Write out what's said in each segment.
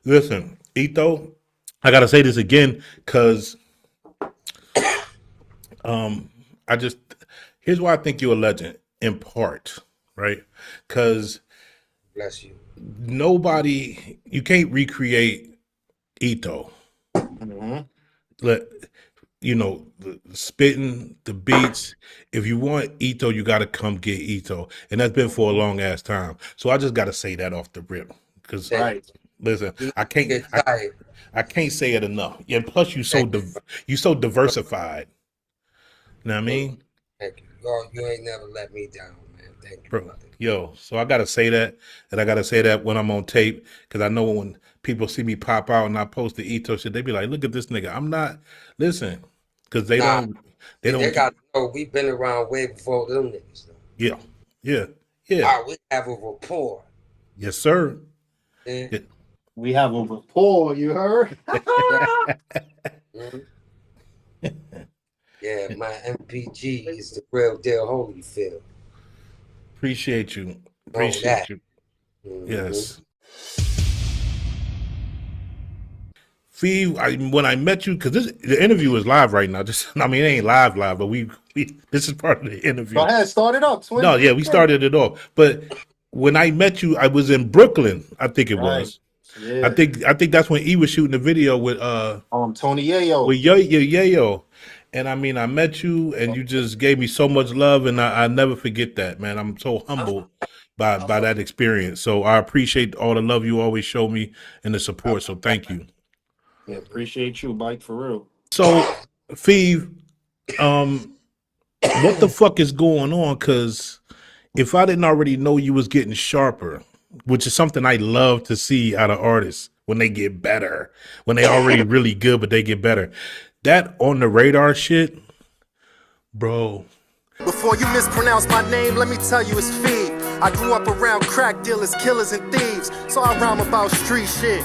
Listen, Etho, I gotta say this again because I just here's why I think you're a legend in part, right? Because Bless you. nobody you can't recreate Etho. Hmm. Let the spitting, the beats. If you want Etho, you got to come get Etho, and that's been for a long ass time. So I just got to say that off the rip, because Thank Right. listen, you. I You can't, get tired. I can't say it enough. And plus, Thank you so diversified. You know what I you. mean, Thank you. You ain't never let me down, man. Thank you, bro? brother. Yo, so I got to say that, and I got to say that when I'm on tape, because I know when people see me pop out and I post the Etho shit, they be like, "Look at this nigga." I'm not listen, because Nah, they they don't. got to know we've been around way before them niggas, though. Yeah, yeah, yeah. Ah, we have a rapport. Yes, sir. Yeah. Yeah. We have a rapport, you heard? Yeah. Mhm. Yeah, my MPG is the real deal Holyfield. Appreciate you. Know Appreciate that. you. Hmm. Yes. Fee, when I met you, because the interview is live right now. Just I mean, it ain't live, but we this is part of the Go interview. ahead, start it up, twin. No, Do yeah, your we thing. started it off. But when I met you, I was in Brooklyn, I think it Right. was. Yeah. I think that's when E was shooting the video Tony Yayo. with Yayo. And I mean, I met you, and you just gave me so much love, and I never forget that, man. I'm so humbled by that experience. So I appreciate all the love you always show me and the support. So thank you. Yeah, appreciate you, Mike, for real. So, Fee, um, what the fuck is going on? Because if I didn't already know you was getting sharper, which is something I love to see out of artists when they get better, when they already really good, but they get better. That on the radar shit, bro. Before you mispronounce my name, let me tell you it's Feed. I grew up around crack dealers, killers, and thieves, so I rhyme about street shit.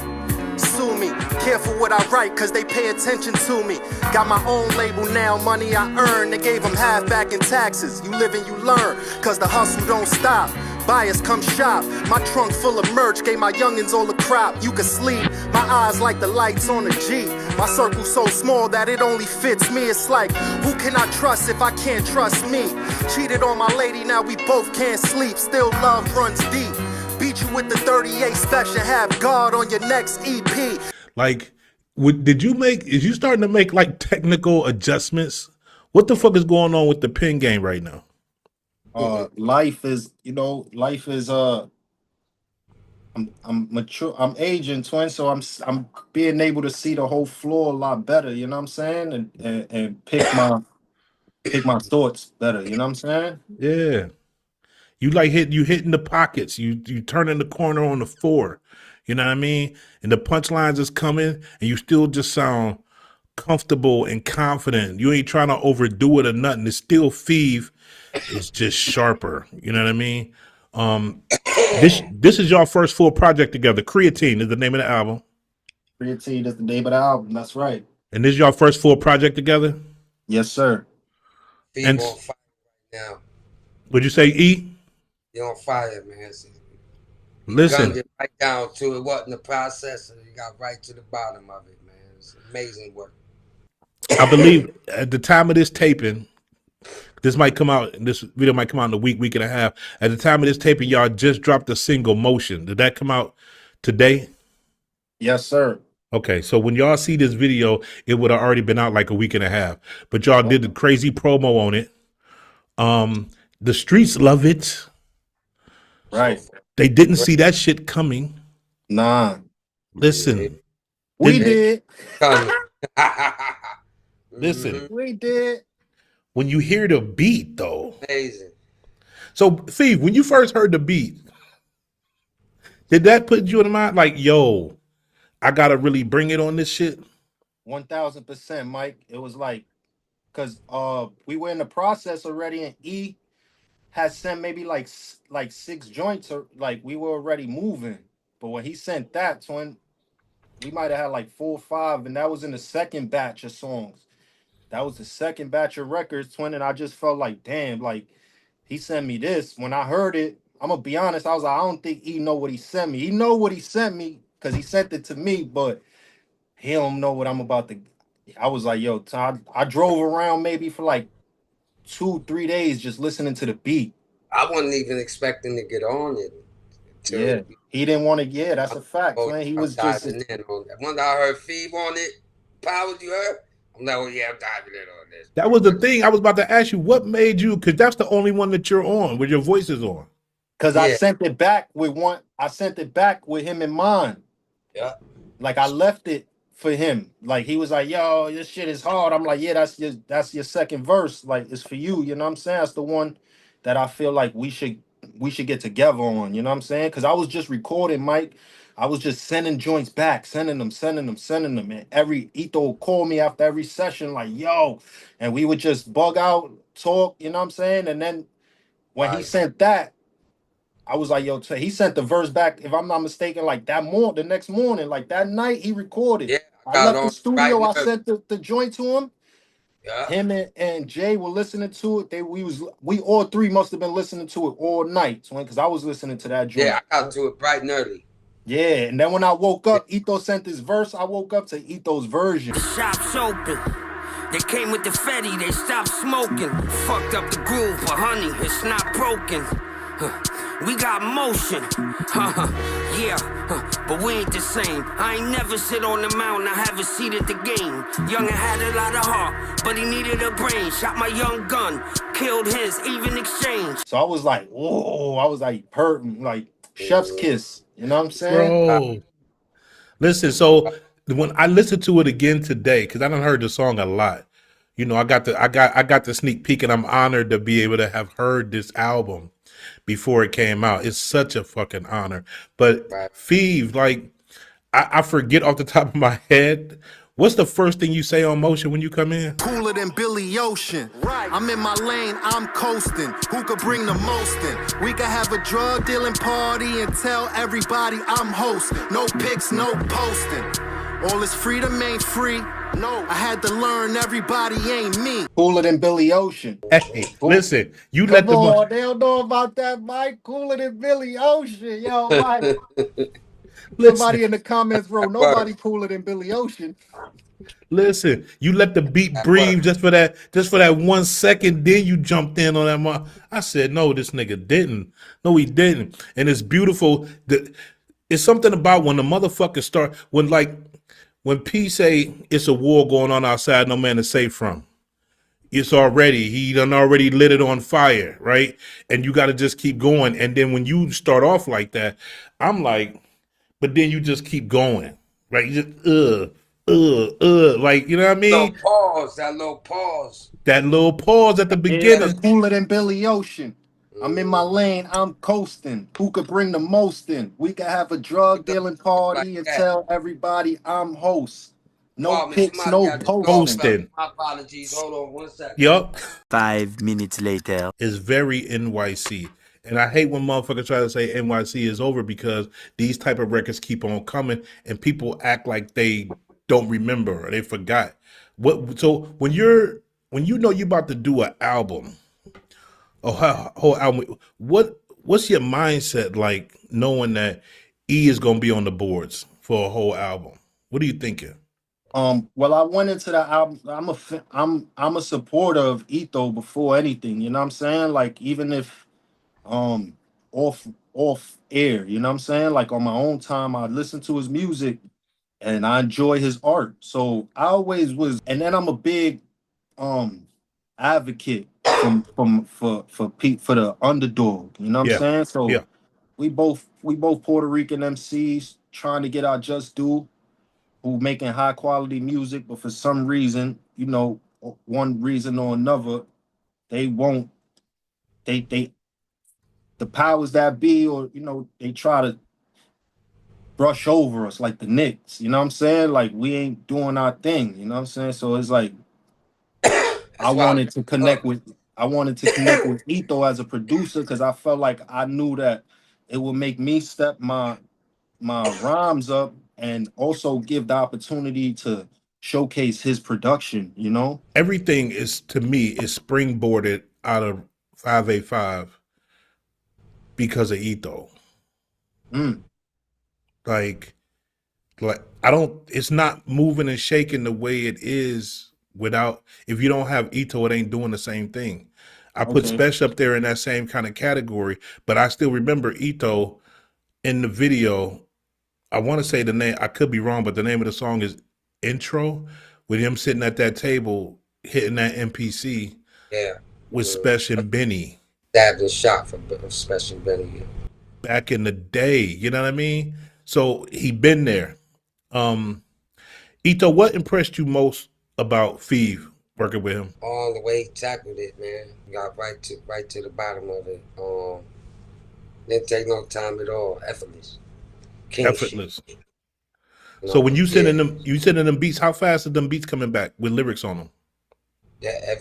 Sue me, careful what I write, cause they pay attention to me. Got my own label now, money I earn. They gave them half back in taxes. You live and you learn, cause the hustle don't stop. Buyers come shop. My trunk full of merch, gave my youngins all the crop. You can sleep, my eyes like the lights on a G. My circle so small that it only fits me. It's like, who can I trust if I can't trust me? Cheated on my lady, now we both can't sleep. Still love runs deep. Beat you with the 38 special, have God on your next EP. Like, is you starting to make like technical adjustments? What the fuck is going on with the pen game right now? Life is, life is I'm mature, I'm aging, twin, so I'm being able to see the whole floor a lot better, you know what I'm saying? And pick my thoughts better, you know what I'm saying? Yeah. You hitting the pockets. You turning the corner on the four. You know what I mean? And the punchlines is coming, and you still just sound comfortable and confident. You ain't trying to overdo it or nothing. It's still Feeve. It's just sharper. You know what I mean? Um, this is your first full project together. Creatine is the name of the album, Creatine is the name of the album, that's right. and this is your first full project together. Yes, sir. Steve And on fire now. would you say E? You on fire, man. See, you gunned Listen, it right down to it. Wasn't the process, and you got right to the bottom of it, man. It's amazing work. I believe at the time of this taping, this might come out. This video might come out in a week and a half. At the time of this taping, y'all just dropped a single, "Motion." Did that come out today? Yes, sir. Okay, so when y'all see this video, it would have already been out like a week and a half. But y'all did the crazy promo on it. The streets love it. So Right. They didn't see that shit coming. Nah. yeah, Listen, We didn't they did. coming. listen. Hmm. We did. When you hear the beat, though. Amazing. So, Fee, when you first heard the beat, did that put you in the mind like, yo, I gotta really bring it on this shit? 1000%, Mike. It was like, cause we were in the process already, and E had sent maybe like six joints, or like we were already moving. But when he sent that, twin, we might have had like 4 or 5, and that was in the second batch of songs. That was the second batch of records, twin, and I just felt like, damn, like he sent me this. When I heard it, I'm gonna be honest, I was like, I don't think he know what he sent me. He know what he sent me, because he sent it to me, but he don't know what I'm about to. I was like, yo, Todd, I drove around maybe for like 2-3 days just listening to the beat. I wasn't even expecting to get on it until Yeah, he didn't want to. Yeah, that's a fact, man. He I'm was just diving in on it. When I heard Fev on it, Powers, you heard? I'm like, oh yeah, I'm diving in on this. That was the thing I was about to ask you. What made you? Because that's the only one that you're on, where your voice is on. because Yeah, I sent it back with him in mind. yeah, Like I left it for him. Like he was like, "Yo, this shit is hard." I'm like, "Yeah, that's your second verse. Like it's for you." You know what I'm saying? That's the one that I feel like we should get together on. You know what I'm saying? Because I was just recording, Mike. I was just sending joints back, sending them. And every Eto would call me after every session, like, "Yo," and we would just bug out, talk. You know what I'm saying? And then when he right. sent that. I was like, yo, he sent the verse back, if I'm not mistaken, like the next morning, like that night he recorded. Yeah, I I got left the on right studio, I nerve. sent the joint to him. Yeah, Him and Jay were listening to it. We all three must have been listening to it all night, because I was listening to that yeah, joint. I got to it bright and early. Yeah, and then when I woke Yeah, up, Eto sent his verse. I woke up to Eto's version. Shops open. They came with the Fetty, they stopped smoking. Fucked up the groove, but honey, it's not broken. We got motion, yeah, but we ain't the same. I ain't never sit on the mountain, I have a seat at the game. Youngin' had a lot of heart, but he needed a brain. Shot my young gun, killed his, even exchange. So I was like, whoa, I was like, like chef's kiss. You know what I'm saying? Bro. Listen, so when I listened to it again today, because I done heard the song a lot, you know, I got the sneak peek, and I'm honored to be able to have heard this album before it came out. It's such a fucking honor. But right. Fev, like, I forget off the top of my head, what's the first thing you say on Motion when you come in? Cooler than Billy Ocean. Right. I'm in my lane, I'm coasting. Who could bring the most in? We could have a drug dealing party and tell everybody I'm hosting. No pics, no posting. All this freedom ain't free. No, I had to learn everybody ain't me. Cooler than Billy Ocean. Hey, listen, you Come let the on, they don't know about that, Mike. Cooler than Billy Ocean. Yo, Mike. Somebody listen, in the comments wrote, nobody cooler than Billy Ocean. listen. You let the beat That work. breathe just for that 1 second. Then you jumped in on that. I said, no, this nigga didn't. No, he didn't. And it's beautiful. It's something about when the motherfuckers start when P say it's a war going on outside, no man is safe from. He done already lit it on fire, right? And you got to just keep going. And then when you start off like that, I'm like, but then you just keep going, right? You just like, you know what I mean? That little pause. That little pause at the Yeah, the beginning. cooler than Billy Ocean. I'm in my lane, I'm coasting. Who could bring the most in? We could have a drug dealing Like party and that. tell everybody I'm host. No Pardon me, pics, somebody no got this dog posting. barking. Posting. My apologies. Hold on 1 second. Yup. 5 minutes later. Is very NYC. And I hate when motherfuckers try to say NYC is over, because these type of records keep on coming and people act like they don't remember or they forgot. So when you know you about to do an album, a whole album, what's your mindset like, knowing that E is gonna be on the boards for a whole album? What are you thinking? Well, I went into the album. I'm a supporter of Eto before anything. You know what I'm saying? Like even if um off air, you know what I'm saying? Like on my own time, I listen to his music and I enjoy his art. So I always was, and then I'm a big um advocate for the underdog. You know what I'm Yeah, saying? yeah. So we both Puerto Rican MCs trying to get our just due, who making high quality music, but for some reason, one reason or another, they won't they the powers that be, or they try to brush over us like the Knicks. You know what I'm saying? Like we ain't doing our thing. You know what I'm saying? So it's like I That's why I wanted to connect with Etho as a producer, because I felt like I knew that it would make me step my rhymes up and also give the opportunity to showcase his production, Everything is, to me, is springboarded out of 585 because of Etho. Mm. Like, Like I don't. It's not moving and shaking the way it is without. If you don't have Ito, it ain't doing the same thing. I put Okay. Special up there in that same kind of category, but I still remember Ito in the video. I want to say the name. I could be wrong, but the name of the song is "Intro," with him sitting at that table hitting that MPC Yeah. with Special and Benny Stabbed and shot for special Benny. back in the day. You know what I mean? So he been there. Um, Ito, what impressed you most about Fev working with him? All the way he tackled it, man. Got right to the bottom of it. Didn't take no time at all. Effortless. King shit. Effortless. You So when know? you Yeah. sending them beats, how fast are them beats coming back with lyrics on them? Yeah.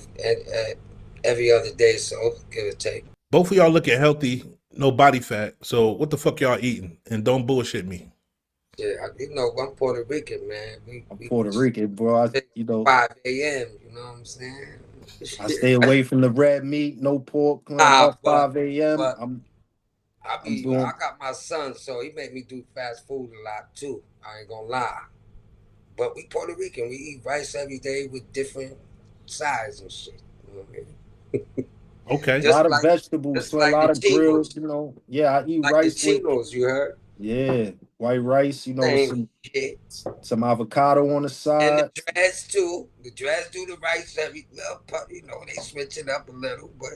Every other day, so give or take. Both of y'all looking healthy, no body fat. So what the fuck y'all eating? And don't bullshit me. Yeah, you know, I'm Puerto Rican, man. I'm We Puerto Rican, bro. I, you know, 5 a.m. You know what I'm saying? I stay away from the red meat, no pork. Nah, About 5 a.m. but I'm doing. I got my son, so he made me do fast food a lot too. I ain't gonna lie. But we Puerto Rican. We eat rice every day with different sides and shit. You know what I mean? Okay. A lot of vegetables, Just so a like the lot of grilled, Chinos, you know. Yeah, I eat like the rice with, Chinos. You heard? yeah, white rice, you know, with Same shit. some avocado on the And side. the dress too. The dress do the rice every little, you know, they switch it up a little, but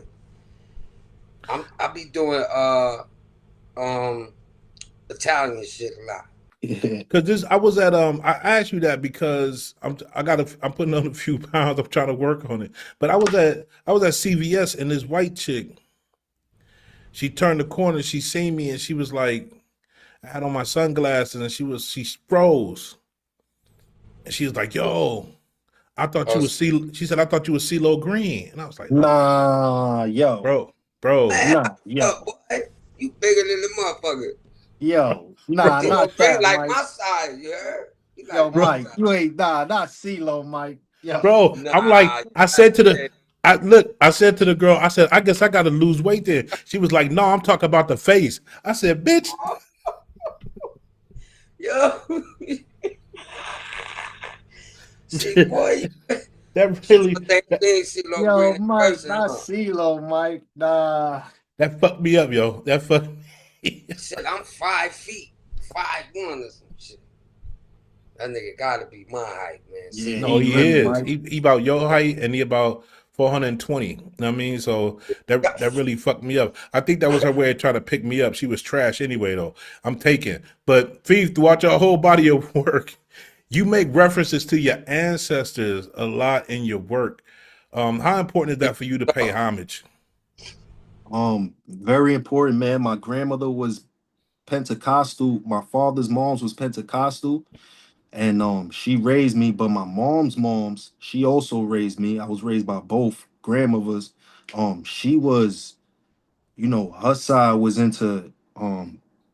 I be doing um Italian shit a lot. Yeah. Cause this, I was at I asked you that because I'm putting on a few pounds. I'm trying to work on it. But I was at CVS and this white chick, she turned the corner, she seen me and she was like, I had on my sunglasses and she froze. And she was like, yo, I thought Oh, you was she said, I thought you was CeeLo Green. And I was like, oh, Nah, yo, bro. man, nah, up, yo, boy. You bigger than the motherfucker. yo, Bro, nah, CeeLo not Green that, like Mike. my size, you heard? He Yo, like my bro, Mike, size. you ain't not CeeLo, Mike. Yo, bro. I'm Nah, like, you I gotta said to the say, I said to the girl, I said, I guess I gotta lose weight then. She was like, no, I'm talking about the face. I said, bitch, oh, yo. See, boy, that she really don't think that, CeeLo Green yo, in Mike, person, not huh? CeeLo, Mike. Nah. that fucked me up, yo. That fucked me. He said, I'm 5 feet, 5'1" or some shit. That nigga gotta be my height, man. Yeah, No, CeeLo he he Green. really, is. Mike. He about your height and he about 420. You know what I mean? So that really fucked me up. I think that was her way of trying to pick me up. She was trash anyway, though. I'm taking. But Feef, throughout your whole body of work, you make references to your ancestors a lot in your work. How important is that for you to pay homage? Very important, man. My grandmother was Pentecostal. My father's mom's was Pentecostal, and she raised me. But my mom's, she also raised me. I was raised by both grandmothers. She was, you know, her side was into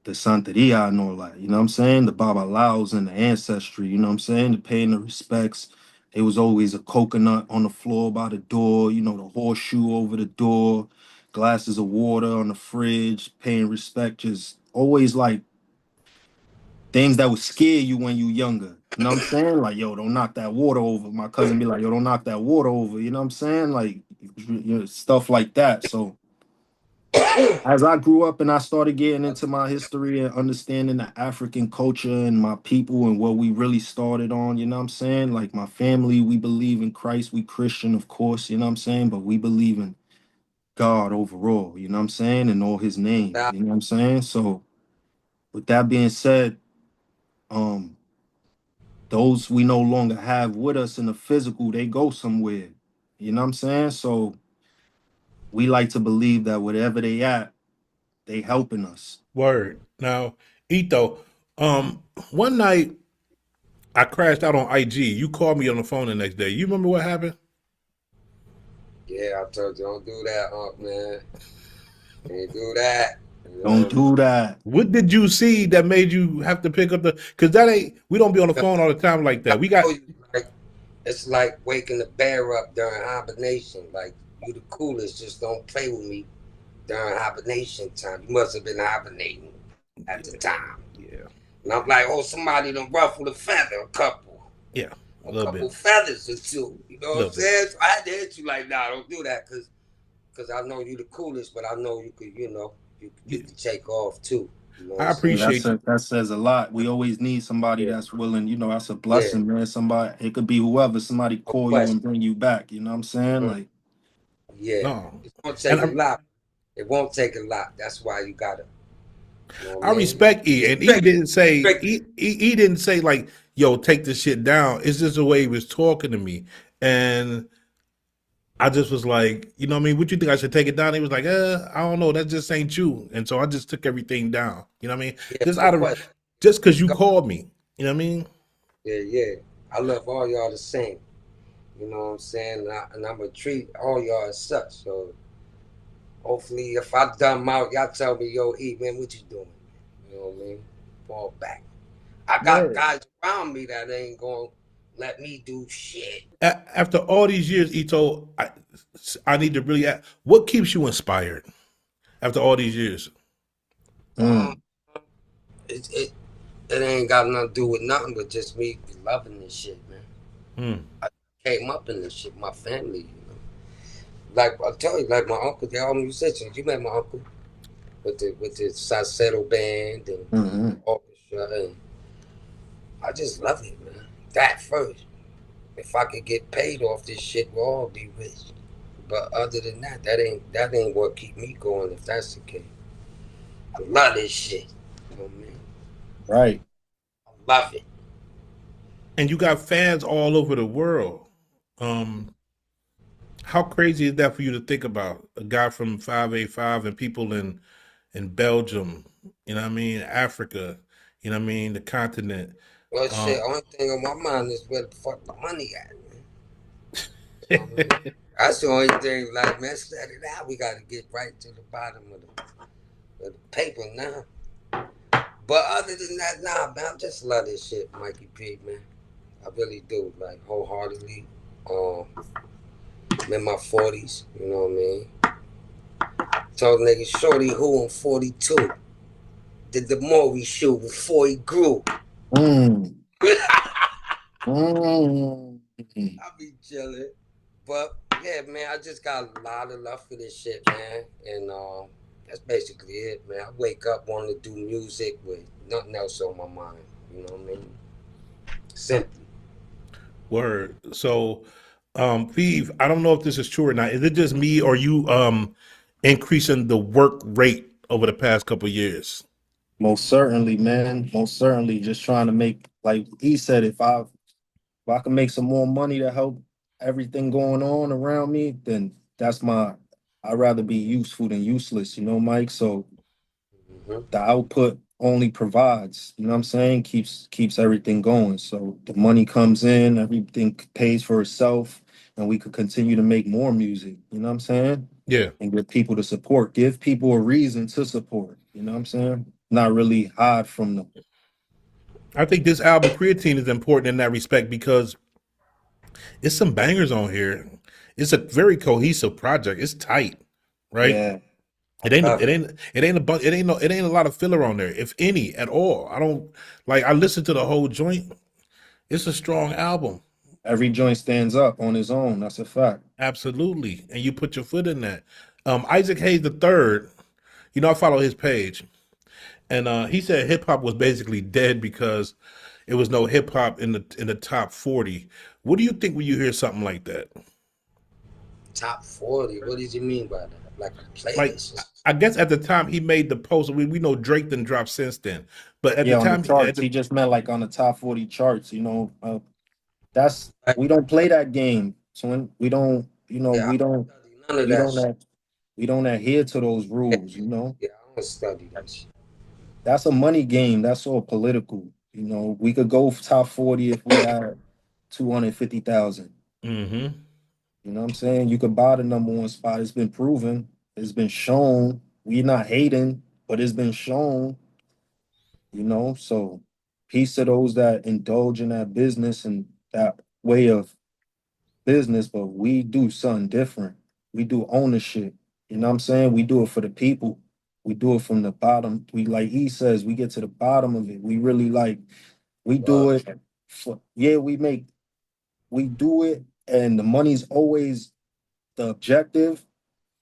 the Santeria and all that. You know what I'm saying? The Babalaos and the ancestry. You know what I'm saying? The paying the respects. It was always a coconut on the floor by the door. You know, the horseshoe over the door, glasses of water on the fridge, paying respect. Just always like things that would scare you when you younger. You know what I'm saying? Like, yo, don't knock that water over. My cousin be like, yo, don't knock that water over. You know what I'm saying? Like, you know, stuff like that. So as I grew up and I started getting into my history and understanding the African culture and my people and what we really started on, you know what I'm saying? Like my family, we believe in Christ. We Christian, of course, you know what I'm saying? But we believe in God overall, you know what I'm saying? And all his names, Nah, you know what I'm saying? So with that being said, um, those we no longer have with us in the physical, they go somewhere. You know what I'm saying? So we like to believe that wherever they at, they helping us. Word. Now, Ito, one night I crashed out on IG. You called me on the phone the next day. You remember what happened? yeah, I told you, don't do that, man. Can't do that. You Don't know? do that. What did you see that made you have to pick up the? Because that ain't. We don't be on the phone all the time like I that. We got. told you, like, it's like waking the bear up during hibernation. Like, you the coolest, just don't play with me during hibernation time. You must have been hibernating at the time. Yeah. And I'm like, oh, somebody done ruffled a feather, Yeah, a a little couple bit, feathers or two. You know a what I'm little bit. saying? So I had to hit you like, nah, don't do that, cause I know you the coolest, but I know you could, you Yeah, could take off too. You know what I I'm saying? That's appreciate you. that says a lot. We always need somebody Yeah, that's willing, that's a yeah, blessing, man. Somebody, it could be whoever, somebody no call you question. and bring you back. You know what I'm saying? Mm, Like, yeah, No, it's gonna and take a lot. It won't take a lot. That's why you gotta, you know what I I mean? respect E, It's and E tricky. didn't say Tricky. E didn't say like, "Yo, take this shit down." It's just the way he was talking to me, and I just was like, you know what I mean? What you think I should take it down? He was like, I don't know. That just ain't you. And so I just took everything down. You know what I mean? Yeah, Just no out of question. just because you Go. called me. You know what I mean? Yeah, yeah. I love all y'all the same. You know what I'm saying? And I'm gonna treat all y'all as such. So hopefully, if I dumb out, y'all tell me, yo, E, man, what you doing? You know what I mean? Fall back. I got Word. guys around me that ain't gonna let me do shit. After all these years, Ito, I need to really ask, what keeps you inspired after all these years? Um, mm, it, it it ain't got nothing to do with nothing but just me loving this shit, man. Hmm. I came up in this shit, my family, you know. Like I tell you, like my uncle, they're all musicians. You met my uncle with the Salcedo band and the mm-hmm. orchestra, and I just love it, man. That first. If I could get paid off this shit, we'll all be rich. But other than that, that ain't what keep me going. If that's the case, I love this shit. You know what I mean? Right. I love it. And you got fans all over the world. Um, how crazy is that for you to think about? A guy from 585 and people in Belgium, you know what I mean, Africa, you know what I mean, the continent. Well, shit. Um, Only thing on my mind is where the fuck the money at, man. You know what I mean? That's the only thing. Like, man, set it out. We got to get right to the bottom of the paper now. But other than that, nah, man, I just love this shit, Mikey P, man. I really do, like wholeheartedly. Um, I'm in my 40s, you know what I mean? Told nigga Shorty who I'm 42. Did the more we shoot before he grew. Mm, I mm, be chilling. But yeah, man, I just got a lot of love for this shit, man. And that's basically it, man. I wake up wanting to do music with nothing else on my mind. You know what I mean? Simply. Word. So, Fev, I don't know if this is true or not. Is it just me or you increasing the work rate over the past couple of years? most certainly, man. Most certainly. Just trying to make, like he said, if I can make some more money to help everything going on around me, then that's my. I'd rather be useful than useless, Mike. So Hmm. the output only provides, you know what I'm saying, keeps everything going. So the money comes in, everything pays for itself, and we could continue to make more music, you know what I'm saying? Yeah. And get people to support, give people a reason to support, you know what I'm saying? Not really hide from them. I think this album, Creatine, is important in that respect because it's some bangers on here. It's a very cohesive project. It's tight, right? Yeah, It ain't Love it it. ain't it ain't a it ain't no it ain't a lot of filler on there, if any at all. I don't like. I listened to the whole joint. It's a strong album. every joint stands up on his own. That's a fact. Absolutely. And you put your foot in that. Isaac Hayes the third, I follow his page. And he said hip hop was basically dead because it was no hip hop in the top 40. What do you think when you hear something like that? Top 40. What did you mean by that? Like a Like playlist? I guess at the time he made the post, we know Drake done dropped since then. But at the Yeah, on the time charts, he just meant like on the top 40 charts, that's Like, we don't play that game. So we don't, yeah, I don't study none of we that don't shit. we don't adhere to those Yeah, rules. yeah, I don't study that shit. That's a money game. That's all political. We could go top 40 if we had 250,000. mm-hmm. You know what I'm saying? You could buy the number one spot. It's been proven. It's been shown. We're not hating, but it's been shown. So peace to those that indulge in that business and that way of business, but we do something different. We do ownership. You know what I'm saying? We do it for the people. We do it from the bottom. We like he says, we get to the bottom of it. We really like we do it for yeah, we do it and the money's always the objective.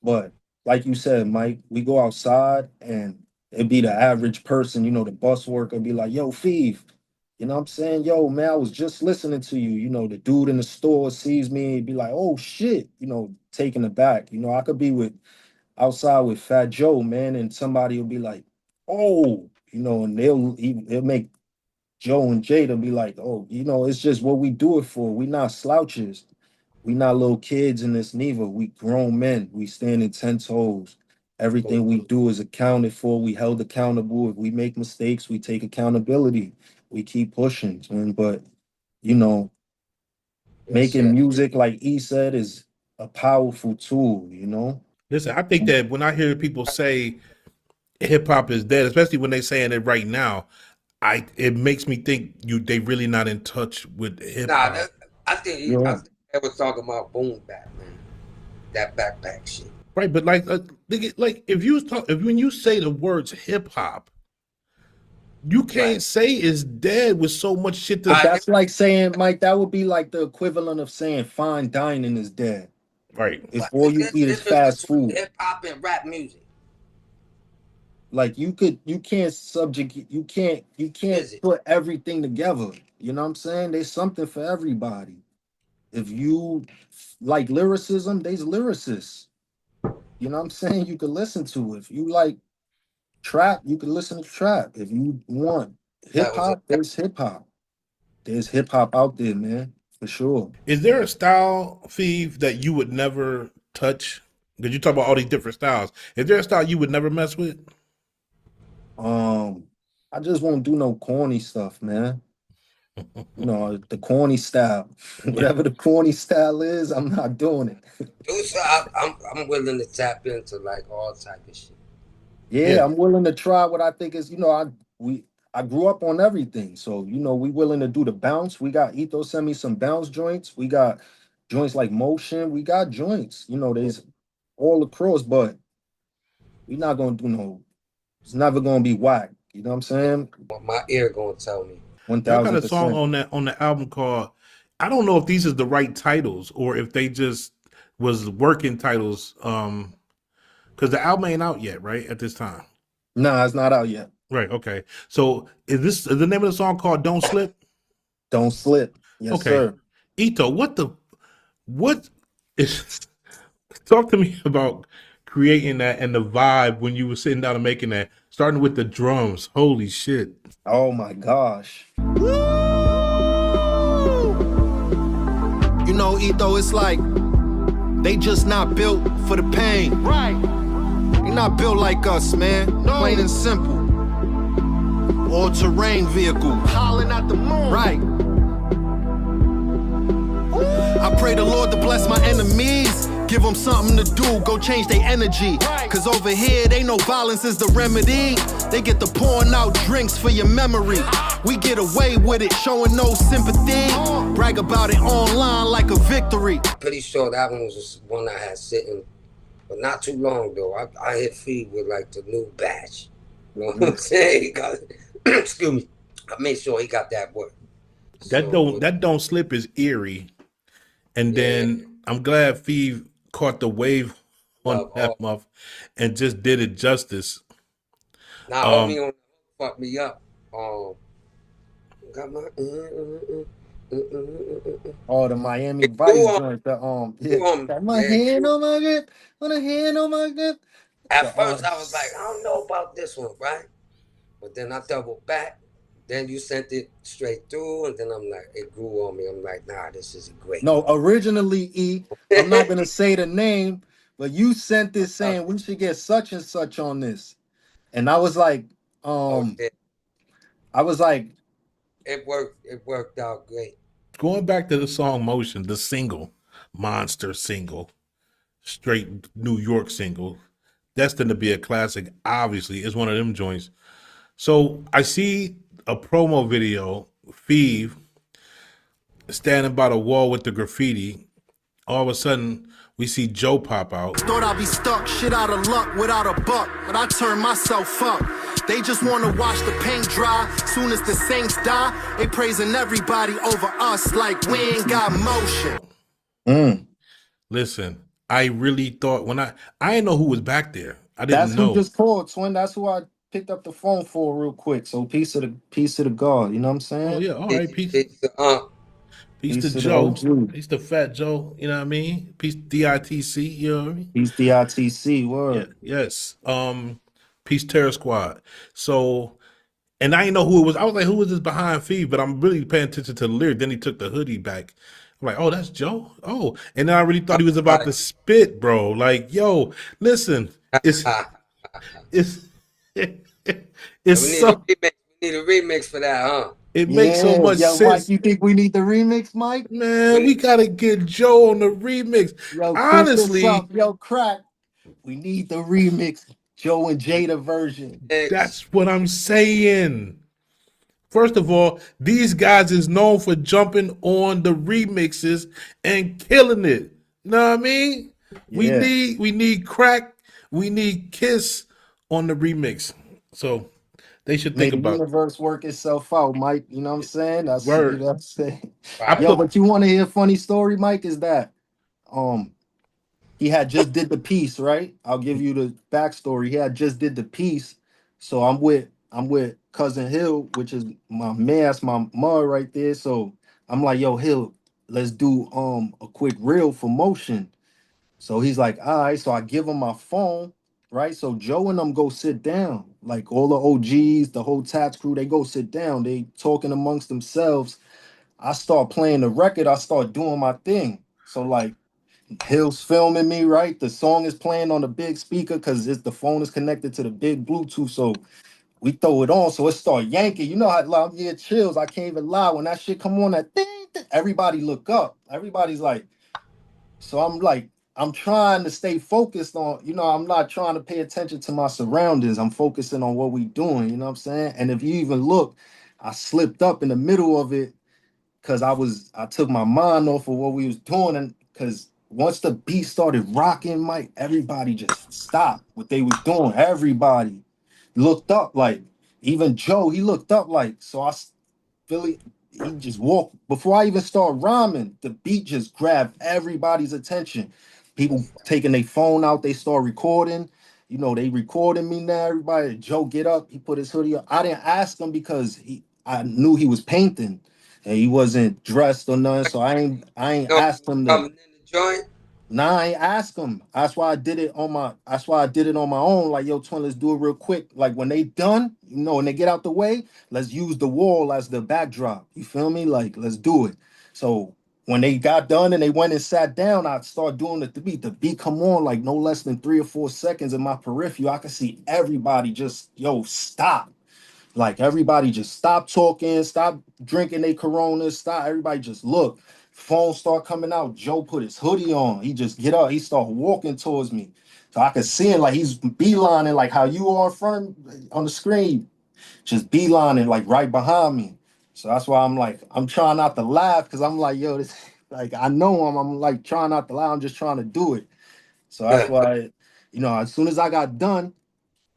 But like you said, Mike, we go outside and it'd be the average person, you know, the bus worker be like, yo, Fev, you know what I'm saying? Yo, man, I was just listening to you. You know, the dude in the store sees me, be like, oh shit, you know, taken aback. You know, I could be with outside with Fat Joe, man, and somebody will be like, oh, you know, and it'll make Joe and Jada be like, oh, you know, it's just what we do it for. We not slouches. We not little kids in this neither. We grown men. We stand in 10 toes. Everything we do is accounted for. We held accountable. If we make mistakes, we take accountability. We keep pushing. Man. But you know, Yes, making sir. music, like E said, is a powerful tool, you know? Listen, I think that when I hear people say hip hop is dead, especially when they saying it right now, it makes me think they really not in touch with hip Nah, hop. I Yeah. think they was talking about boom bap, man. That backpack shit. Right, but like if if when you say the words hip hop, you Right. can't say it's dead with so much shit But that's I that's like saying, Mike, that would be like the equivalent of saying fine dining is dead. right. If But all you there's eat a is difference fast between food. hip hop and rap music. Like you can't you can't Is it? put everything together. You know what I'm saying? There's something for everybody. If you like lyricism, there's lyricists. You know what I'm saying? You could listen to it. If you like trap, you can listen to trap. If you want That hip was a hop, there's hip hop. There's hip hop out there, man, for sure. Is there a style, Feeve, that you would never touch? Because you talk about all these different styles. Is there a style you would never mess with? Um, I just won't do no corny stuff, man. You know, the corny style. Yeah. Whatever the corny style is, I'm not doing it. dude, so I'm willing to tap into like all type of shit. Yeah. Yeah, I'm willing to try what I think is, you know, I grew up on everything. So, you know, we willing to do the bounce. We got Ethos send me some bounce joints. We got joints like motion. We got joints. You know, there's all across, but we not gonna do no, it's never gonna be whack. You know what I'm saying? My ear gonna tell me. Y'all got a song 1000%. on the album called, I don't know if these is the right titles or if they just was working titles. Because the album ain't out yet, right? At this time. Nah, it's not out yet. Right, okay. So is the name of the song called Don't Slip? Don't slip. Yes, Okay. sir. Ito, what is talk to me about creating that and the vibe when you were sitting down and making that, starting with the drums. Holy shit. Oh my gosh. You know, Etho, it's like they just not built for the pain. Right. They not built like us, man. No. Plain and simple. All-terrain vehicle. Hollering at the moon. Right. I pray the Lord to bless my enemies. Give them something to do, go change their energy. Cause over here, they know violence is the remedy. They get to pouring out drinks for your memory. We get away with it, showing no sympathy. Brag about it online like a victory. Pretty sure that one was one I had sitting, but not too long though. I hit feed with like the new batch. You know what I'm saying? He got, excuse me. I made sure he got that work. So, That don't slip is eerie. And yeah, then I'm glad Feeve caught the wave on love all. that month and just did it justice. Now, Um, homie on fuck me up. Got my. Oh, the Miami It Vice grew on, joint. The yeah. grew on, Got my yeah, it hand grew. on my grip, with a hand on my grip. The At first, I was like, I don't know about this one, right? But then I doubled back. Then you sent it straight through, and then I'm like, it grew on me. I'm like, nah, this is great. No, originally E. I'm not gonna say the name, but you sent this saying we should get such and such on this, and I was like, Oh um, yeah, I was like, it worked. It worked out great. going back to the song Motion, the single, monster single, straight New York single, destined to be a classic, obviously, is one of them joints. So I see a promo video, Feeve standing by the wall with the graffiti. all of a sudden we see Joe pop out. Thought I'd be stuck, shit out of luck without a buck, but I turned myself up. They just wanna watch the paint dry. Soon as the Saints die, they praising everybody over us like we ain't got motion. Listen, I really thought when I didn't know who was back there. I That's didn't who know. just called, twin. That's who I picked up the phone for real quick. So peace to the God. You know what I'm Oh saying? yeah, all right, peace. It's, Peace to Peace to the Joe. OG. Peace to Fat Joe. You know what I mean? Peace DITC. You know what I mean? Peace DITC. Yeah. Word. Yes. Peace Terror Squad. So, and I didn't know who it was. I was like, who was this behind feed? But I'm really paying attention to the lyric. Then he took the hoodie back. I'm like, oh, that's Joe. Oh, and then I really thought he was about to spit, bro. Like, yo, listen, it's it's it's we need a so remix. We need a remix for that, huh? it makes so Yeah, much yo, Mike, sense. you think we need the remix, Mike? Man, We we gotta get Joe on the remix. Yo, Chris, what's Honestly, up? Yo, Crack. We need the remix, Joe and Jada version. need that's what I'm saying. First of all, these guys is known for jumping on the remixes and killing it. You know what I mean? Yeah. We need Crack, we need Kiss on the remix. So they should May think the about universe work itself out, Mike. You know what I'm saying? That's you word. know what I'm saying. I right. Yo, put but you want to hear a funny story, Mike? Is that um he had just did the piece, right? I'll give you the backstory. He had just did the piece. So I'm with cousin Hill, which is my man, that's my mom right there. So I'm like, yo, Hill, let's do a quick reel for motion. So he's like, all right. So I give him my phone, right? So Joe and them go sit down. Like all the OGs, the whole Tats crew, they go sit down. They talking amongst themselves. I start playing the record. I start doing my thing. So like Hill's filming me, right? The song is playing on the big speaker because the phone is connected to the big Bluetooth. So we throw it on, so it start yanking. You know how I'm getting chills. I can't even lie. When that shit come on, that thing, everybody look up. Everybody's like, so I'm like, I'm trying to stay focused on, I'm not trying to pay attention to my surroundings. I'm focusing on what we doing, you know what I'm saying? And if you even look, I slipped up in the middle of it because I took my mind off of what we was doing, and because once the beat started rocking, Mike, everybody just stopped what they was doing. Everybody looked up, like even Joe, he looked up, like so. Philly, he just walked before I even start rhyming. The beat just grabbed everybody's attention. People taking their phone out, they start recording. They recording me now. Everybody, Joe, get up. He put his hoodie up. I didn't ask him because I knew he was painting and he wasn't dressed or nothing. So I ain't No, Mm. he asked was him to. coming in the joint. Nah, I ain't ask him. That's why I did it on my own. Like, yo, twin, let's do it real quick. Like when they done, when they get out the way, let's use the wall as the backdrop. You feel me? Like, let's do it. So when they got done and they went and sat down, I start doing the beat. The beat come on like no less than 3 or 4 seconds in my peripheral. I can see everybody just, yo, stop. Like everybody just stop talking, stop drinking their coronas, stop. Everybody just look. Phone start coming out. Joe put his hoodie on. He just get up. He start walking towards me. So I could see him like he's beelining like how you are in front of on the screen, just beelining like right behind me. So that's why I'm trying not to laugh because I'm like, yo, this like I know him. I'm like trying not to laugh. I'm just trying to do it. So that's why, as soon as I got done,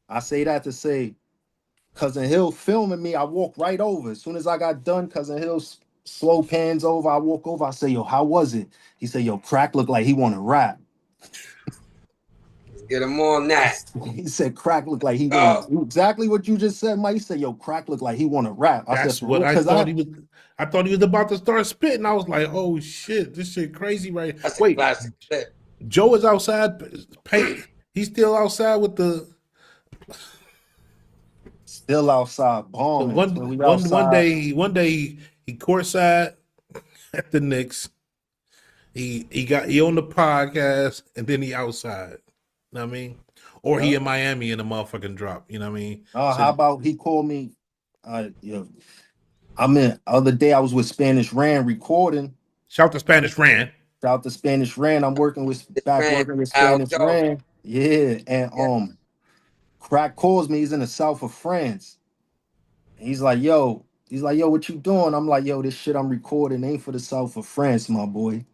I say that to say Cousin Hill filming me. I walk right over. As soon as I got done, Cousin Hill slow pans over. I walk over. I say, yo, how was it? He said, yo, Crack looked like he want to rap. Let's get him on that. He said, Crack looked like he want Oh, to. Exactly what you just said, Mike. He said, yo, Crack looked like he want to rap. I said, That's for what real? I Because thought he was. I thought he was about to start spitting. I was like, "Oh shit, this shit crazy, right?" that's a Wait, classic clip. Joe is outside paint. He's still outside with the still outside so bombing. one So we one one outside. day he courtside at the Knicks. He on the podcast and then he outside. You know what I mean? Or he Yeah. in Miami in a motherfucking drop. You know what I mean? How So about he called me? I mean, other day I was with Spanish Ran recording. shout to Spanish Ran. Shout out to Spanish Ran. I'm working with His back friend working with Al Spanish Dope. Ran. Yeah, and Yeah, Crack calls me. He's in the south of France. And he's like, yo, what you doing? I'm like, yo, this shit I'm recording ain't for the south of France, my boy.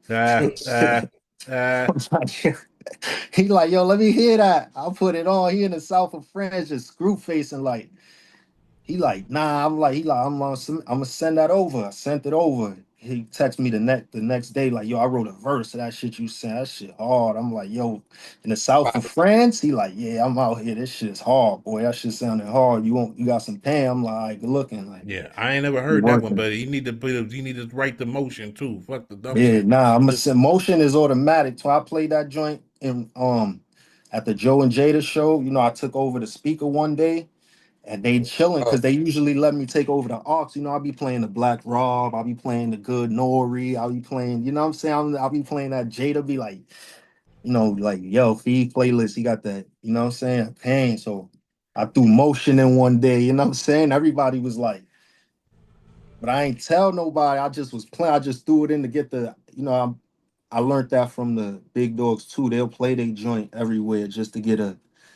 Uh, He like, yo, let me hear that. I'll put it on. He in the south of France, just screw facing like. He like, nah. I'm like, I'm gonna send that over. I sent it over. He texted me the next day, like, yo, I wrote a verse of that shit you sent. That shit hard. I'm like, yo, in the south of Right. France. He like, yeah, I'm out here. This shit's hard, boy. That shit sounding hard. You got some pain. I'm like, good looking, like, yeah, I ain't never you heard that one, working. but you need to write the motion too. Fuck the dumb Yeah, shit. nah. I'm Just a motion is automatic. So I played that joint in at the Joe and Jada show. You know, I took over the speaker one day. And they chilling Oh, because they usually let me take over the aux. You know, I'll be playing the Black Rob, I'll be playing the good Nori, I'll be playing, you know what I'm saying? I'll be playing that Jada be like, like, yo, feed playlist, he got that, you know what I'm saying? Pain. So I threw motion in one day, you know what I'm saying? Everybody was like, but I ain't tell nobody. I just was playing, I just threw it in to get I learned that from the big dogs too. They'll play their joint everywhere just to get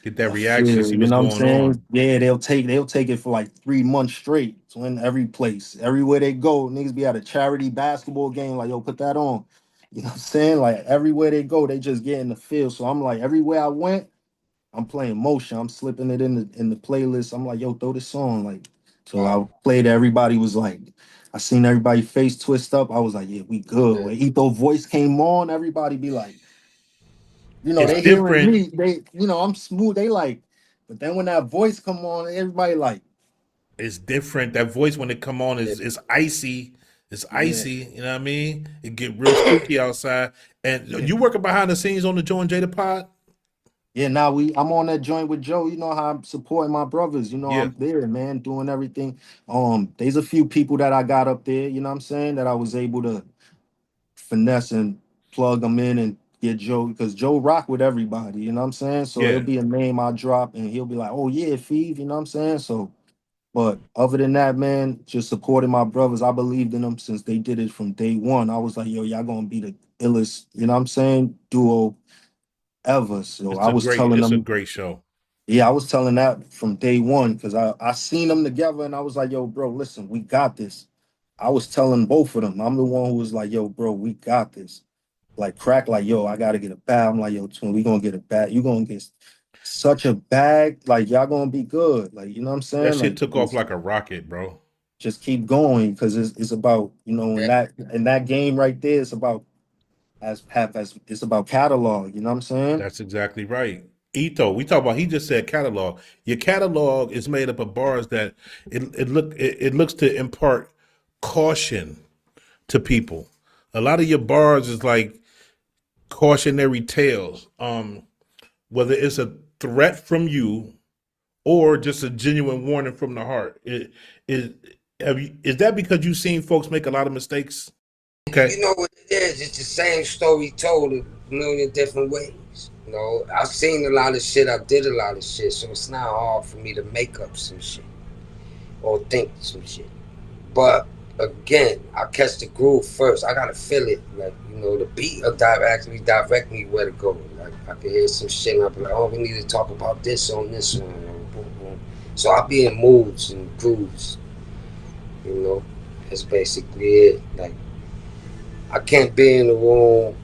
get that a reaction, feel, see you what's know what I'm going saying? on. Yeah, they'll take it for like 3 months straight. So in every place, everywhere they go, niggas be at a charity basketball game, like, yo, put that on. You know what I'm saying? Like everywhere they go, they just get in the field. So I'm like, everywhere I went, I'm playing motion. I'm slipping it in the playlist. I'm like, yo, throw this on. Like, so wow. I played it. Everybody was like, I seen everybody face twist up. I was like, yeah, we good. Yeah. When Etho voice came on, everybody be like, It's they hearing different. me, I'm smooth. They like, but then when that voice come on, everybody like, It's different. That voice when it come on Yeah. is icy. It's yeah, icy. You know what I mean? It get real spooky outside. And yeah, you working behind the scenes on the Joe and Jada pod? yeah. Now I'm on that joint with Joe. You know how I'm supporting my brothers. You know Yeah, I'm there, man, doing everything. There's a few people that I got up there. You know what I'm saying, that I was able to finesse and plug them in and get Joe, because Joe rock with everybody. You know what I'm saying. So it'll yeah. be a name I drop and he'll be like, oh yeah, Fev. You know what I'm saying. So. But other than that, man, just supporting my brothers. I believed in them since they did it from day one. I was like, yo, y'all gonna be the illest, you know what I'm saying, duo ever. So I was telling It's a them, great show. yeah, I was telling that from day one because I seen them together and I was like, yo, bro, listen, we got this. I was telling both of them. I'm the one who was like, yo, bro, we got this. Like crack, like, yo, I gotta get a bag. I'm like, yo, twin, we gonna get a bag. You gonna get such a bag, like y'all gonna be good. Like, you know what I'm That saying? shit Like took off like a rocket, bro. just keep going because it's about in Yeah. that game right there. It's about as it's about catalog. You know what I'm saying? That's exactly right. Ito, we talk about. He just said catalog. Your catalog is made up of bars that it looks to impart caution to people. A lot of your bars is like cautionary tales. Whether it's a threat from you or just a genuine warning from the heart. Is is that because you've seen folks make a lot of mistakes? Okay. You know what it is? It's the same story told a million different ways. You know, I've seen a lot of shit. I did a lot of shit, so it's not hard for me to make up some shit or think some shit. But again, I catch the groove first. I gotta feel it. Like, the beat will actually direct me where to go. Like, I can hear some shit and I'll be like, oh, we need to talk about this on this one. Boom, boom. So I'll be in moods and grooves. You know, that's basically it. Like, I can't be in the room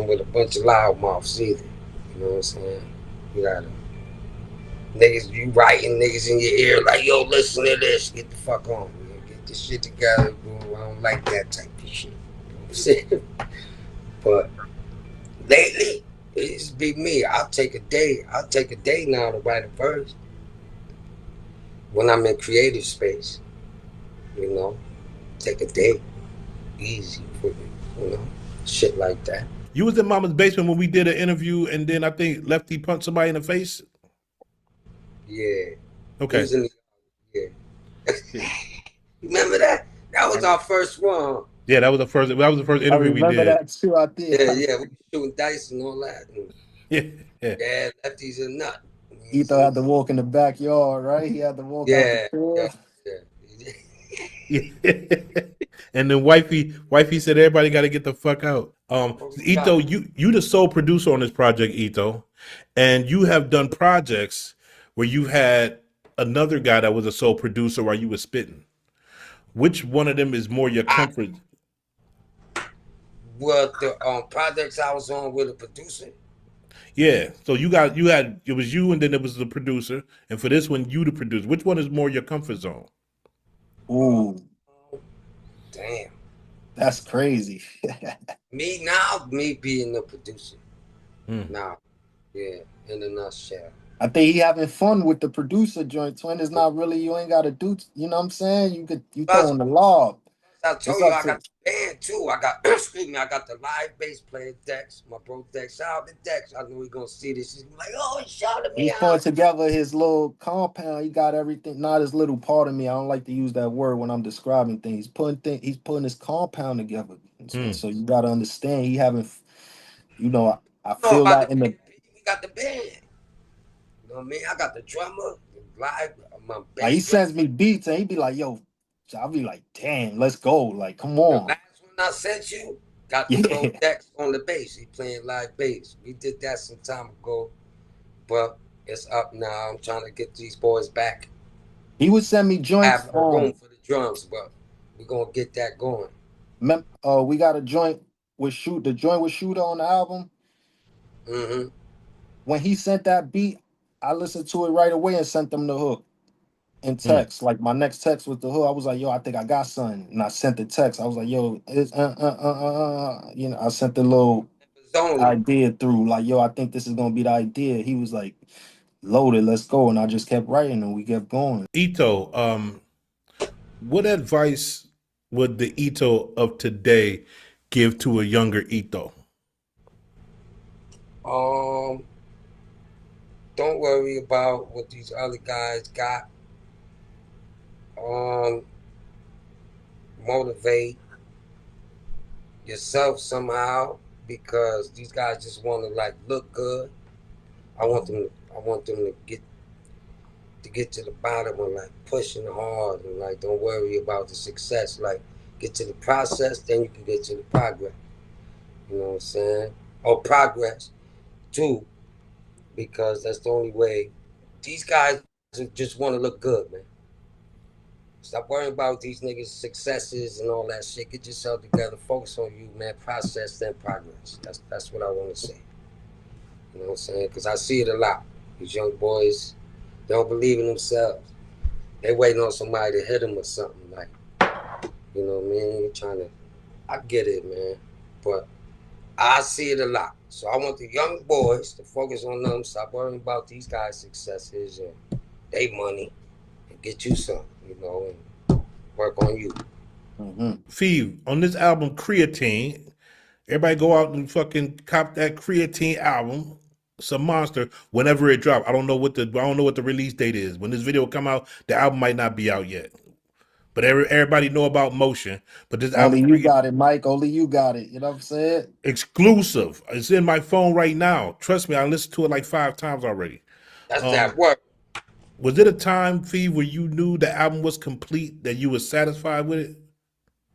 with a bunch of loudmouths either. You know what I'm saying? You gotta niggas, you writing niggas in your ear like, yo, listen to this. Get the fuck on, man. Get this shit together, bro. I don't like that type of shit. You know what I'm saying? But lately, it's be me. I'll take a day. I'll take a day now to write a verse when I'm in creative space. You know, take a day, easy for me. You know, shit like that. You was in Mama's basement when we did an interview, and then I think Lefty punched somebody in the face. Yeah, we Okay. was in the yeah. Yeah, Remember that? That was our first one. yeah, that was the first. That was the first I interview we remember did. that too. I did. Yeah, yeah. We were shooting dice and all that. And Yeah, yeah, yeah, Lefty's a nut. Etho had to walk in the backyard, right? He had to walk out the Yeah, yeah, door. yeah. yeah. And then wifey said everybody got to get the fuck out. What we Ito, got? you the sole producer on this project, Ito, and you have done projects where you had another guy that was a sole producer while you were spitting. Which one of them is more your I, comfort? What the projects I was on with a producer? Yeah. So you had it was you and then it was the producer, and for this one you the producer. Which one is more your comfort zone? Ooh, Damn. that's crazy. Me now, me being the producer. Hmm. Now, yeah, in a nutshell. I think he having fun with the producer joint. Twin is not really. You ain't got to do. You know what I'm saying? You Plus, throwing the lob. I It's told you up I to. got the band too. I got excuse me, I got the live bass player Dex, my bro Dex. Shout out to Dex. I know he gonna see this. He's like, oh, he shouted me He's putting out. together his little compound. He got everything. Not his little part of me. I don't like to use that word when I'm describing things. He's putting his compound together. Hmm. So you got to understand. He having. You know, I You know feel about the that in band. the. We got the band. You know what I mean? I got the drummer, the live, my Like he bass player. sends me beats and he be like, "Yo," I'll be like, "Damn, let's go!" Like, come The on, last one I sent you got the bro yeah. Dex on the bass. He playing live bass. We did that some time ago, but it's up now. I'm trying to get these boys back. He would send me I joints. have no room for the drums, but we're gonna get that going. We got a joint with the joint with Shooter on the album. Mm-hmm. When he sent that beat, I listened to it right away and sent them the hook in Hmm. text. Like my next text was the hook. I was like, "Yo, I think I got something," and I sent the text. I was like, "Yo, it's You know, I sent the little Zoning. idea through. Like, "Yo, I think this is gonna be the idea." He was like, "Loaded, let's go," and I just kept writing and we kept going. Ito, what advice would the Ito of today give to a younger Ito? Um, don't worry about what these other guys got. Um, motivate yourself somehow because these guys just want to like look good. I want them to get to the bottom and like pushing hard and like don't worry about the success. Like get to the process, then you can get to the progress. You know what I'm saying? Or progress too, because that's the only way. These guys just want to look good, man. Stop worrying about these niggas' successes and all that shit. Get yourself together. Focus on you, man. Process, then progress. That's what I want to say. You know what I'm saying? Because I see it a lot. These young boys, they don't believe in themselves. They waiting on somebody to hit them or something. Like, you know what I mean? You're trying to. I get it, man. But I see it a lot. So I want the young boys to focus on them. Stop worrying about these guys' successes and they money and get you some, you know, and work on you. Mhm. Fev, on this album Creatine, everybody go out and fucking cop that Creatine album. It's a monster whenever it drops. I don't know what the release date is. When this video come out, the album might not be out yet. But everybody know about Motion. But this Only album you got it, Mike. Only you got it. You know what I'm saying? exclusive. It's in my phone right now. Trust me, I listened to it like 5 times already. That's Um, that work. was it a time, Fee, where you knew the album was complete, that you were satisfied with it?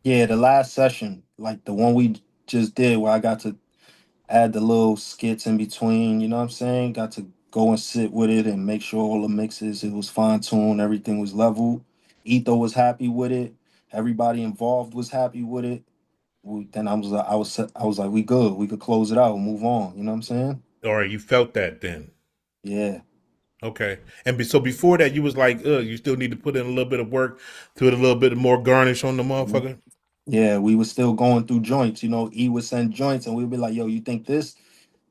Yeah, the last session, like the one we just did, where I got to add the little skits in between. You know what I'm saying? Got to go and sit with it and make sure all the mixes it was fine tuned, everything was level. Etho was happy with it. Everybody involved was happy with it. Then I was like, we good. We could close it out and move on. You know what I'm saying? Or you felt that then? Yeah. Okay. And so before that, you was like, you still need to put in a little bit of work to it, a little bit more garnish on the Mhm. motherfucker? Yeah, we were still going through joints. You know, E would send joints and we'd be like, yo, you think this?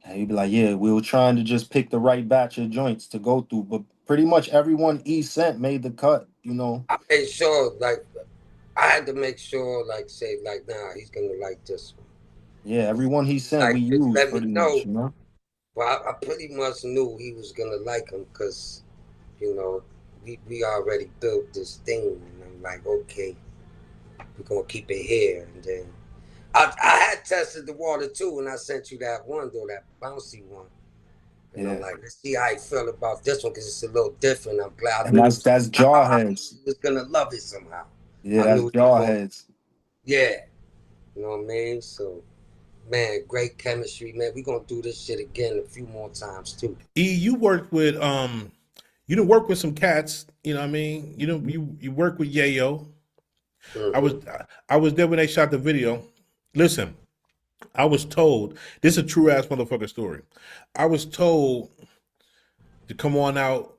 And he'd be like, yeah, we were trying to just pick the right batch of joints to go through. But pretty much everyone E sent made the cut, you know. I made sure, like, I had to make sure, like, say, like, nah, he's gonna like this one. Yeah, everyone he sent we Like, just used let me pretty much, know. you know. But I pretty much knew he was gonna like him because, you know, we already built this thing, and I'm like, okay, we're gonna keep it here, and then I had tested the water too, and I sent you that one though, that bouncy one. And I'm Yeah. like, let's see how he feel about this one because it's a little different. I'm glad I And knew that's I knew Jawheads. he was gonna love it somehow. Yeah, I that's knew he was going, Jawheads. yeah, you know what I mean. So, man, great chemistry, man. We gonna do this shit again a few more times too. E, you done work with some cats, you know what I mean? You work with Yayo. I was Hmm. I was there when they shot the video. Listen, I was told, this is a true ass motherfucker story. I was told to come on out,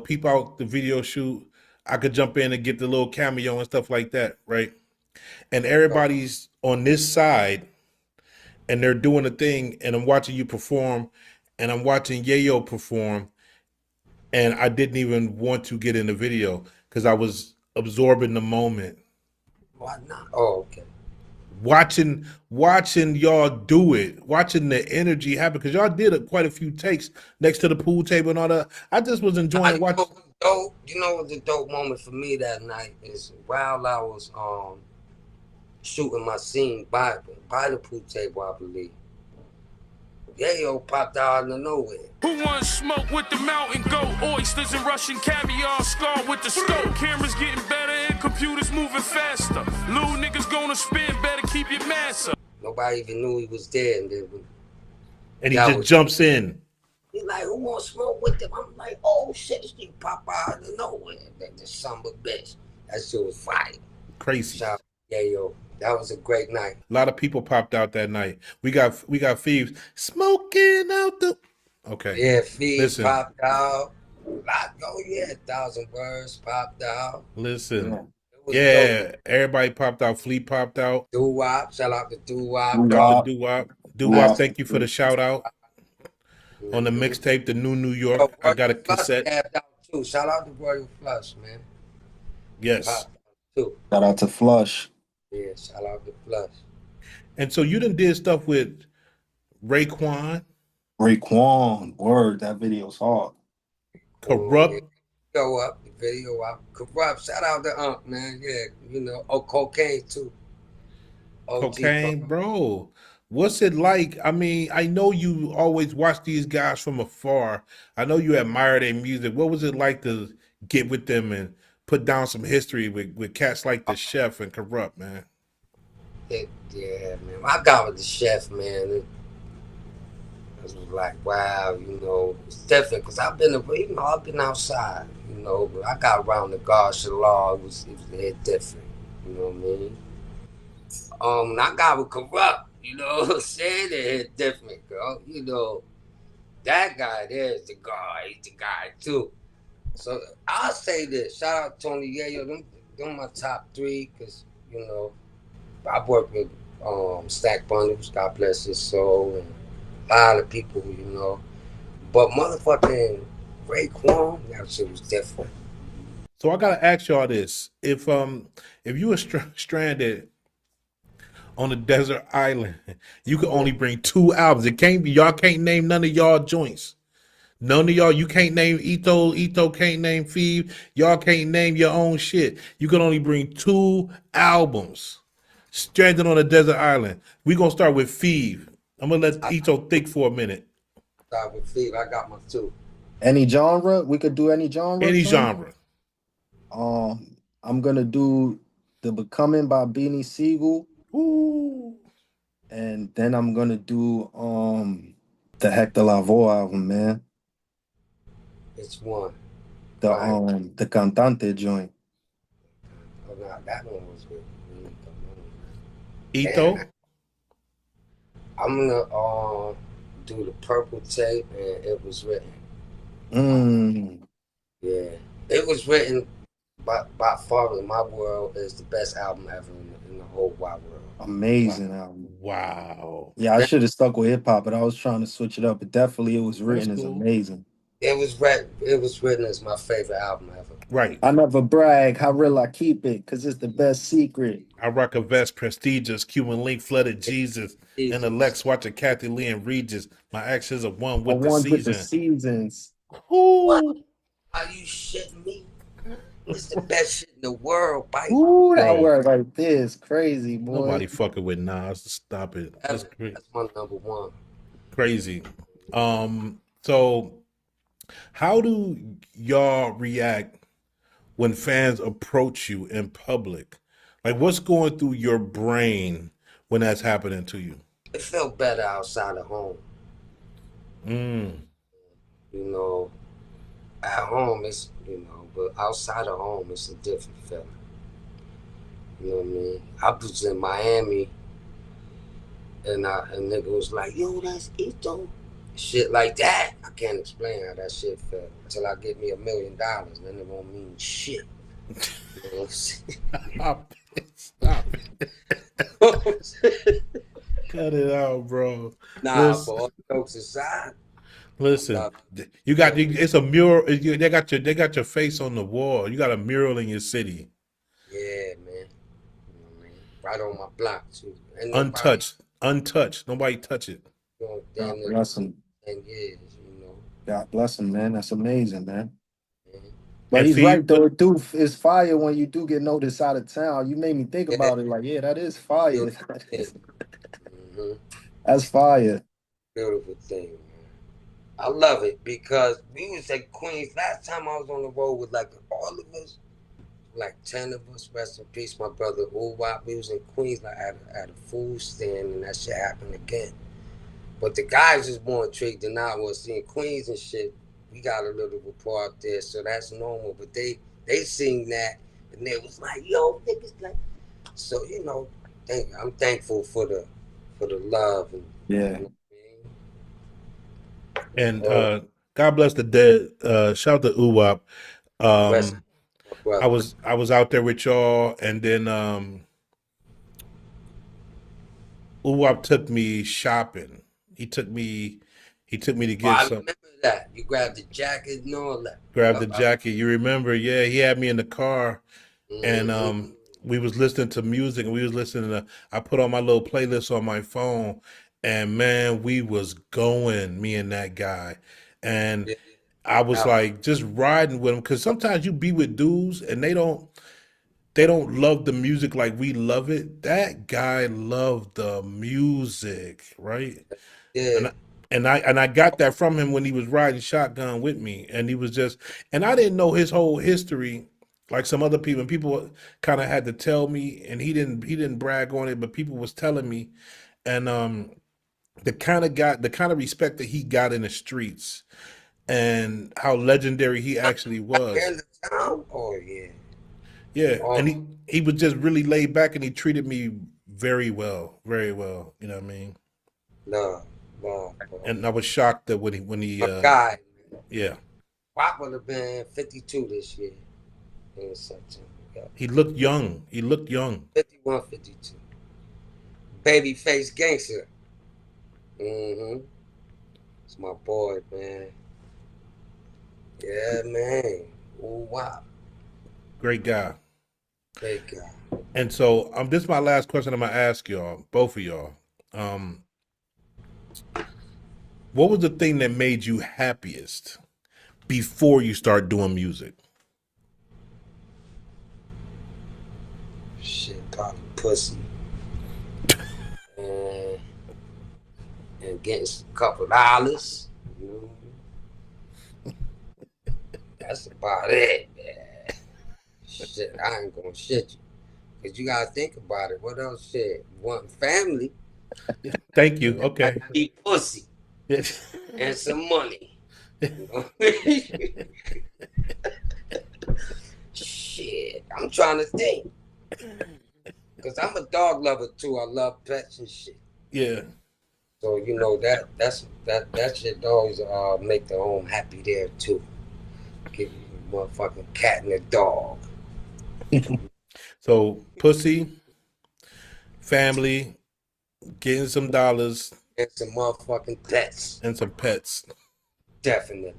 peep out the video shoot. I could jump in and get the little cameo and stuff like that, right? And everybody's on this side and they're doing a thing, and I'm watching you perform, and I'm watching Yayo perform, and I didn't even want to get in the video because I was absorbing the moment, Why not? Oh, okay. watching y'all do it, watching the energy happen because y'all did quite a few takes next to the pool table and all that. I just was I enjoying watching. dope. You know what the dope moment for me that night is while I was shooting my scene by the pool table, I believe. Yayo popped out of nowhere. Who wants smoke with the mountain goat? Oysters and Russian caviar, scar with the scope. Cameras getting better and computers moving faster. Little niggas gonna spin, better keep your mask up. Nobody even knew he was there, and then And he just jumps in. He like, who want to smoke with them? I'm like, oh shit, this thing pop out of nowhere. That son of a bitch. That shit was fire. Crazy. Shout out to Yayo. That was a great night. A lot of people popped out that night. We got Feves smoking out the. Okay. Yeah, Feed Listen. popped out. Oh yeah, 1,000 words popped out. Listen. It was Yeah, dope. everybody popped out. Fleet popped out. Doo-wop, shout out to Doo-wop. Shout to Doo-wop. Doo-wop, thank you for the shout out on the Mhm. mixtape, the New York. Yo, I got a Royal Flush cassette. tapped out too. Shout out to Royal Flush, man. Yes. Popped out too. Shout out to Flush. Yeah, shout out to Flush. And so you done did stuff with Raekwon, Raekwon, word, that video's hard. Kurupt. Go up, the video up. Kurupt, shout out to man. Yeah, you know, cocaine too. OG Cocaine, bro. What's it like? I mean, I know you always watch these guys from afar. I know you admire their music. What was it like to get with them and put down some history with cats like the Chef and Kurupt, man? Yeah, man. I got with the Chef, man. It was like, wow, you know, it's different because I've been outside, you know, but I got around the gosh of law. It was different, you know what I mean? I got with Kurupt, you know what I'm saying? It hit different, girl. You know, that guy there is the guy. He's the guy too. So I'll say this. Shout out to Tony Yayo. Them my top three because, you know, I worked with Stack Bundles, God bless his soul, and a lot of people, you know. But motherfucking Raekwon, that shit was different. So I gotta ask y'all this: if you were stranded on a desert island, you could only bring 2 albums. It can't be y'all can't name none of y'all joints. None of y'all, you can't name Eto can't name Fev. Y'all can't name your own shit. You can only bring 2 albums. Stranded on a desert island. We gonna start with Fev. I'm gonna let Eto think for a minute. Start with Fev. I got my two. Any genre? We could do any genre. Any Tony? genre. I'm gonna do The Becoming by Beanie Siegel. Ooh. And then I'm gonna do the Hector Lavoe album, man. It's one. The Right. the Cantante joint. Oh, no, that one was with me. Eto. I'm gonna do the Purple Tape, and It Was Written. Yeah, It Was Written by far in my world is the best album ever in the whole wide world. Amazing album. Wow. Yeah, I should have stuck with hip hop, but I was trying to switch it up. But definitely, It Was Written is cool. amazing. It Was Written is my favorite album ever. Right. I never brag. How real I keep it, cause it's the best secret. I rock a vest, prestigious, Cuban link, flooded Jesus, and the Lex watching Kathy Lee and Regis. My actions are one with the With the season. seasons. Ooh. Are you shitting me? It's the best shit in the world, bite. Ooh, that Bro. word right there is crazy, boy. Nobody fucking with Nas. Stop it. That's That's my number one. crazy. So how do y'all react when fans approach you in public? Like, what's going through your brain when that's happening to you? It felt better outside of home. Mm. You know, at home it's, you know, but outside of home it's a different feeling. You know what I mean? I was in Miami And nigga was like, yo, that's Eto. Shit like that. I can't explain how that shit felt until I get me $1 million. Then it won't mean shit. You know what I'm saying? Stop it. Stop it. Cut it out, bro. Nah, but Listen, all jokes aside, I listen. love You it. got it's a mural. They got your face on the wall. You got a mural in your city, Yeah, man. You know what I mean? Right on my block too. And nobody untouched, untouched. Nobody touch it. damn God near bless him. 10 years, you know. God bless him, man. That's amazing, man. Man. But And he's Fee, right though. It do is fire when you do get noticed out of town. You made me think Yeah, about it. Like, yeah, that is fire. beautiful thing. Hmm. That's fire. Beautiful thing, man. I love it because we was at Queens. Last time I was on the road with like all of us, like 10 of us, rest in peace, my brother Uwap. We was in Queens like at a food stand and that shit happened again. But the guys was more intrigued than I was seeing Queens and shit. We got a little rapport out there, so that's normal. But they seen that and they was like, yo, niggas like, so you know, I'm thankful for the love and Yeah. you know what and I mean? God bless the dead. Shout out to Uwap. Rest Um, my I brother. was I was out there with y'all, and then Uwap took me shopping. He took me he took me to Oh, get I some remember that. You grabbed the jacket and all that. grab the Yep. jacket. You remember? Yeah, he had me in the car, and Mm-hmm. we was listening to music, and we was listening to. I put on my little playlist on my phone, and man, we was going, me and that guy, and Yeah. I was Out. like just riding with him because sometimes you be with dudes and they don't love the music like we love it. That guy loved the music, right? Yeah. And I got that from him when he was riding shotgun with me, and he was just, and I didn't know his whole history, like some other people. And people kind of had to tell me, and he didn't brag on it, but people was telling me, and the kind of respect that he got in the streets, and how legendary he actually Here was. in the town? Oh, yeah. Yeah, Oh, and he was just really laid back, and he treated me very well, very well. You know what I mean? love. Love, bro. And I was shocked that when he My guy, yeah, Pop would have been 52 this year in September. Yeah. he looked young. He looked young. 51, 52. Baby face gangster. Mm-hmm. It's my boy, man. Yeah, man. Ooh, wow. Great guy. Great guy. And so this is my last question I'm gonna ask y'all, both of y'all. Um, what was the thing that made you happiest before you start doing music? Shit, probably pussy. And, and getting a couple dollars. You know, that's about it, man. Shit, I ain't gonna shit you. Cause you gotta think about it. What else shit? Want family Thank and you. I Okay. need pussy and some money. You know? Shit. I'm trying to think. Cause I'm a dog lover too. I love pets and shit. Yeah. So you know that shit always make the home happy there too. Give you a motherfucking cat and a dog. So pussy, family, getting some dollars, And some motherfucking pets. and some pets. Definitely.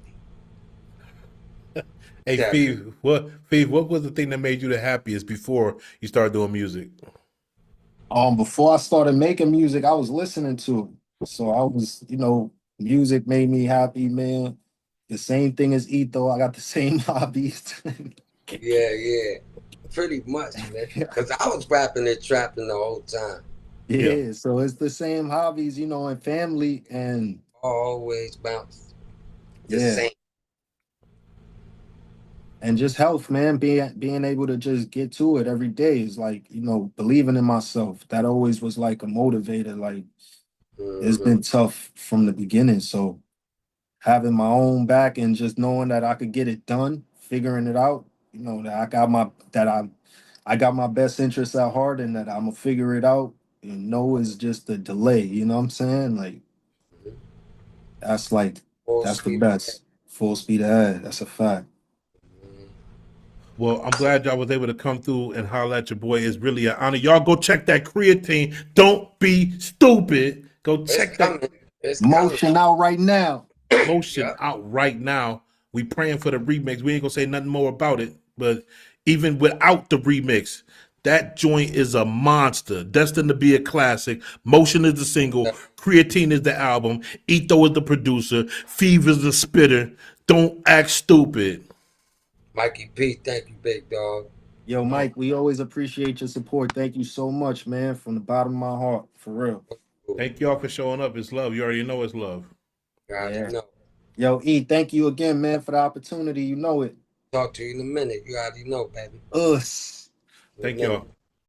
Hey, Definitely. Fee, what was the thing that made you the happiest before you started doing music? Before I started making music, I was listening to it. So I was, music made me happy, man. The same thing as Etho. I got the same hobbies. Yeah, yeah. Pretty much, man. Cause I was rapping and trapping the whole time. Yeah. Yeah, so it's the same hobbies, and family, and Always bounce the yeah, same. and just health, man. Being able to just get to it every day is like, believing in myself. That always was like a motivator. Like it's Mm-hmm. been tough from the beginning. So having my own back and just knowing that I could get it done, figuring it out, that I got my best interests at heart and that I'm gonna figure it out. You know, it's just a delay. You know what I'm saying? Like that's like Full that's the speed ahead. best. Full speed ahead. That's a fact. Well, I'm glad y'all was able to come through and holler at your boy. It's really an honor. Y'all go check that creatine. Don't be stupid. Go It's check that coming. It's coming. Motion out right now. motion Yep. out right now. We praying for the remix. We ain't gonna say nothing more about it. But even without the remix, that joint is a monster, destined to be a classic. Motion is the single, Creatine is the album, Eto is the producer, Fev is the spitter. Don't act stupid. Mikey P, thank you, big dog. Yo, Mike, we always appreciate your support. Thank you so much, man, from the bottom of my heart, for real. Thank y'all for showing up. It's love. You already know it's love. You already Yeah. know. Yo, E, thank you again, man, for the opportunity. You know it. Talk to you in a minute. You already know, baby. Us. In a Thank minute. y'all.